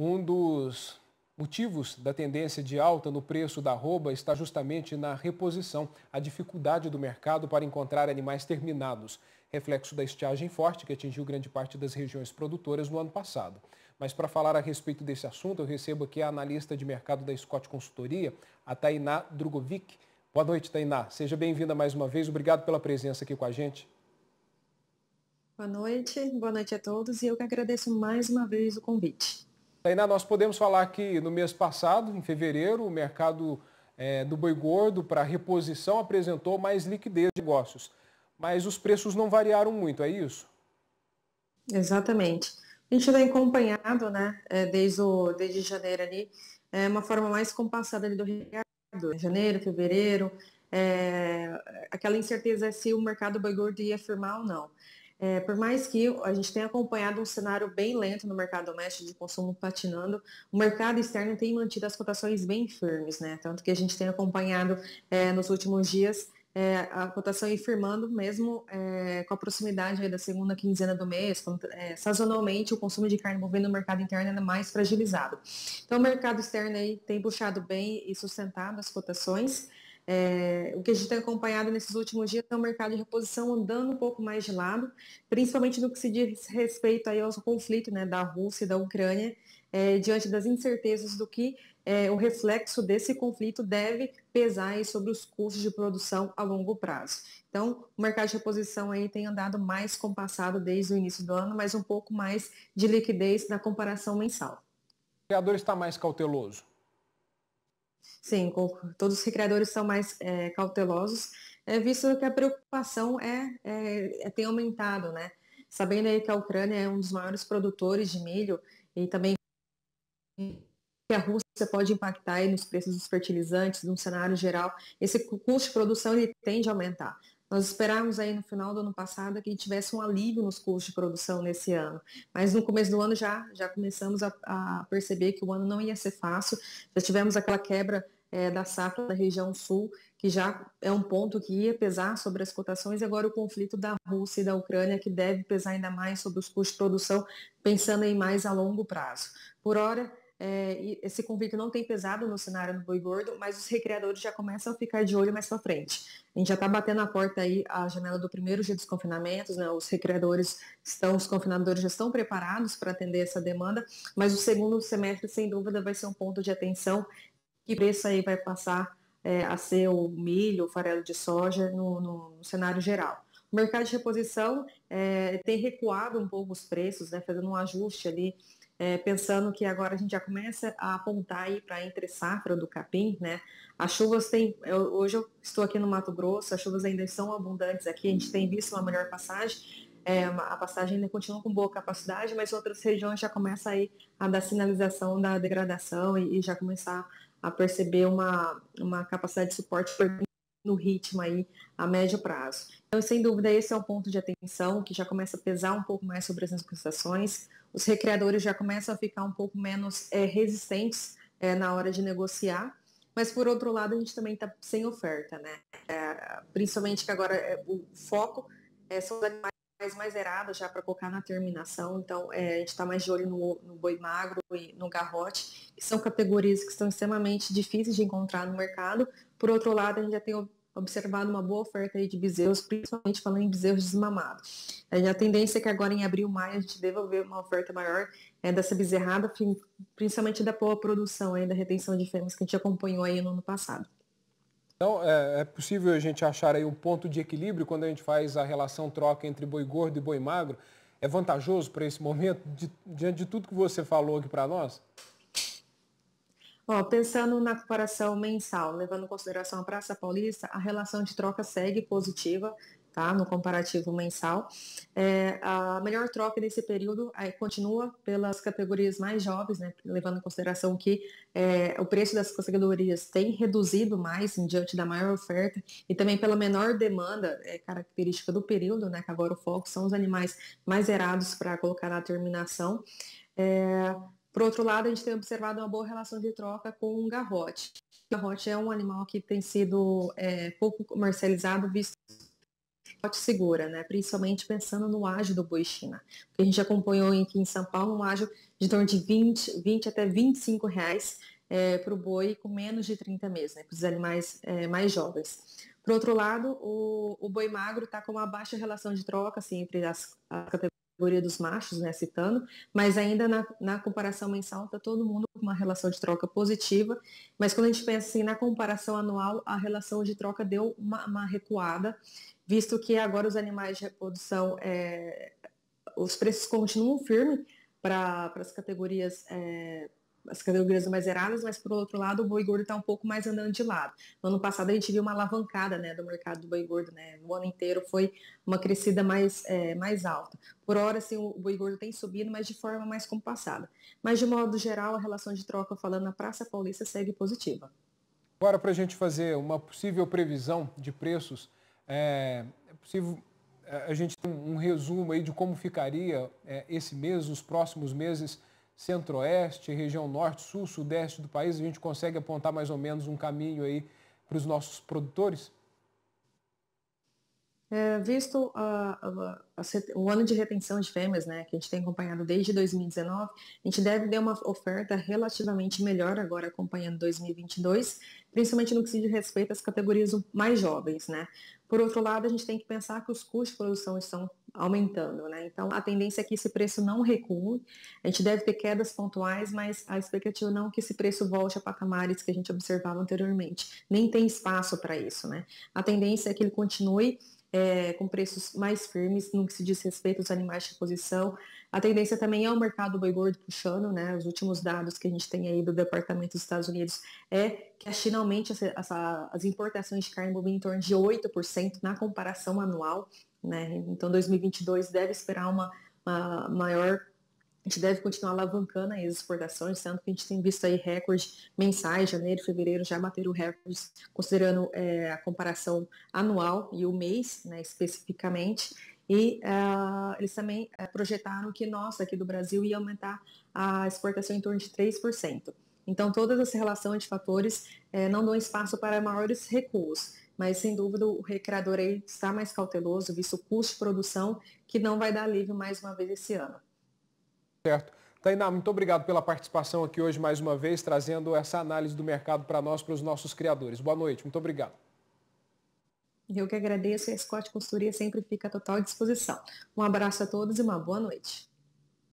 Um dos motivos da tendência de alta no preço da arroba está justamente na reposição, a dificuldade do mercado para encontrar animais terminados, reflexo da estiagem forte que atingiu grande parte das regiões produtoras no ano passado. Mas para falar a respeito desse assunto, eu recebo aqui a analista de mercado da Scott Consultoria, a Tainá Drugovic. Boa noite, Tainá. Seja bem-vinda mais uma vez. Obrigado pela presença aqui com a gente. Boa noite a todos e eu que agradeço mais uma vez o convite. Tainá, nós podemos falar que no mês passado, em fevereiro, o mercado do boi gordo para reposição apresentou mais liquidez de negócios, mas os preços não variaram muito, é isso? Exatamente. A gente tem acompanhado, né, desde janeiro ali, uma forma mais compassada ali do mercado, janeiro, fevereiro, aquela incerteza se o mercado boi gordo ia firmar ou não. Por mais que a gente tenha acompanhado um cenário bem lento no mercado doméstico de consumo patinando, o mercado externo tem mantido as cotações bem firmes, né? Tanto que a gente tem acompanhado nos últimos dias a cotação ir firmando mesmo com a proximidade aí da segunda quinzena do mês, quando, sazonalmente o consumo de carne bovina no mercado interno é mais fragilizado. Então o mercado externo aí tem puxado bem e sustentado as cotações. O que a gente tem acompanhado nesses últimos dias é o mercado de reposição andando um pouco mais de lado, principalmente no que se diz respeito aí ao conflito, né, da Rússia e da Ucrânia, diante das incertezas do que o reflexo desse conflito deve pesar aí sobre os custos de produção a longo prazo. Então, o mercado de reposição aí tem andado mais compassado desde o início do ano, mas um pouco mais de liquidez na comparação mensal. O criador está mais cauteloso? Sim, todos os criadores são mais cautelosos, visto que a preocupação tem aumentado, né? Sabendo aí que a Ucrânia é um dos maiores produtores de milho e também que a Rússia pode impactar aí nos preços dos fertilizantes, num cenário geral, esse custo de produção ele tende a aumentar. Nós esperávamos aí no final do ano passado que tivesse um alívio nos custos de produção nesse ano, mas no começo do ano já começamos a perceber que o ano não ia ser fácil, já tivemos aquela quebra da safra da região sul, que já é um ponto que ia pesar sobre as cotações, e agora o conflito da Rússia e da Ucrânia, que deve pesar ainda mais sobre os custos de produção, pensando em mais a longo prazo. Por hora, esse conflito não tem pesado no cenário do boi gordo, mas os recriadores já começam a ficar de olho mais para frente. A gente já está batendo a porta aí, a janela do primeiro dia dos confinamentos, né? Os confinadores já estão preparados para atender essa demanda, mas o segundo semestre, sem dúvida, vai ser um ponto de atenção. Que preço aí vai passar a ser o milho, o farelo de soja no cenário geral. O mercado de reposição tem recuado um pouco os preços, né, fazendo um ajuste ali, pensando que agora a gente já começa a apontar aí para a entre safra do capim, né? As chuvas hoje eu estou aqui no Mato Grosso, as chuvas ainda são abundantes aqui, a gente tem visto uma melhor passagem, a passagem ainda continua com boa capacidade, mas outras regiões já começam aí a dar sinalização da degradação e já começar a perceber uma capacidade de suporte no ritmo aí a médio prazo. Então, sem dúvida, esse é um ponto de atenção que já começa a pesar um pouco mais sobre as negociações. Os recriadores já começam a ficar um pouco menos resistentes na hora de negociar, mas por outro lado a gente também está sem oferta, né? Principalmente que agora o foco são os animais mais zerados já para colocar na terminação, então a gente está mais de olho no boi magro e no garrote, que são categorias que são extremamente difíceis de encontrar no mercado. Por outro lado, a gente já tem observado uma boa oferta aí de bezerros, principalmente falando em bezerros desmamados. A tendência é que agora em abril, maio, a gente deva ver uma oferta maior dessa bezerrada, principalmente da boa produção, da retenção de fêmeas que a gente acompanhou aí no ano passado. Então, é possível a gente achar aí um ponto de equilíbrio quando a gente faz a relação troca entre boi gordo e boi magro? É vantajoso para esse momento, diante de tudo que você falou aqui para nós? Pensando na comparação mensal, levando em consideração a Praça Paulista, a relação de troca segue positiva, tá? No comparativo mensal. A melhor troca nesse período continua pelas categorias mais jovens, né? Levando em consideração que o preço das categorias tem reduzido mais diante da maior oferta e também pela menor demanda, característica do período, né? Que agora o foco são os animais mais zerados para colocar na terminação. Por outro lado, a gente tem observado uma boa relação de troca com o garrote. O garrote é um animal que tem sido pouco comercializado, visto segura, né? Principalmente pensando no ágio do boi China. Porque a gente acompanhou aqui em São Paulo um ágio de torno de 20 até R$ 25 para o boi com menos de 30 meses, né? Para os animais mais jovens. Por outro lado, o boi magro está com uma baixa relação de troca assim, entre a categoria dos machos, né, citando, mas ainda na comparação mensal está todo mundo com uma relação de troca positiva, mas quando a gente pensa assim, na comparação anual, a relação de troca deu uma recuada, visto que agora os animais de reprodução, os preços continuam firmes para as categorias mais zeradas, mas por outro lado o boi gordo está um pouco mais andando de lado. No ano passado a gente viu uma alavancada, né, do mercado do boi gordo, né, o ano inteiro foi uma crescida mais alta. Por hora, assim, o boi gordo tem subido, mas de forma mais compassada. Mas de modo geral, a relação de troca, falando na Praça Paulista, segue positiva. Agora, para a gente fazer uma possível previsão de preços, é possível a gente ter um resumo aí de como ficaria esse mês, os próximos meses, Centro-Oeste, região Norte, Sul, Sudeste do país? A gente consegue apontar mais ou menos um caminho aí para os nossos produtores? Visto o ano de retenção de fêmeas, né, que a gente tem acompanhado desde 2019, a gente deve ter uma oferta relativamente melhor agora acompanhando 2022, principalmente no que se diz respeito às categorias mais jovens, né. Por outro lado, a gente tem que pensar que os custos de produção estão aumentando, né, então a tendência é que esse preço não recue, a gente deve ter quedas pontuais, mas a expectativa não é que esse preço volte a patamares que a gente observava anteriormente, nem tem espaço para isso, né. A tendência é que ele continue com preços mais firmes no que se diz respeito aos animais de reposição. A tendência também é o mercado do boi gordo puxando, né? Os últimos dados que a gente tem aí do Departamento dos Estados Unidos é que a China aumente as importações de carne bovina em torno de 8% na comparação anual, né? Então 2022 deve esperar uma maior. A gente deve continuar alavancando aí as exportações, tanto que a gente tem visto aí recordes mensais, janeiro e fevereiro já bateram recordes, considerando a comparação anual e o mês, né, especificamente. E eles também projetaram que nós, aqui do Brasil, ia aumentar a exportação em torno de 3%. Então, todas essa relação de fatores não dão espaço para maiores recuos. Mas, sem dúvida, o criador aí está mais cauteloso, visto o custo de produção, que não vai dar alívio mais uma vez esse ano. Certo. Tainá, muito obrigado pela participação aqui hoje mais uma vez, trazendo essa análise do mercado para nós, para os nossos criadores. Boa noite, muito obrigado. Eu que agradeço e a Scott Consultoria sempre fica à total disposição. Um abraço a todos e uma boa noite.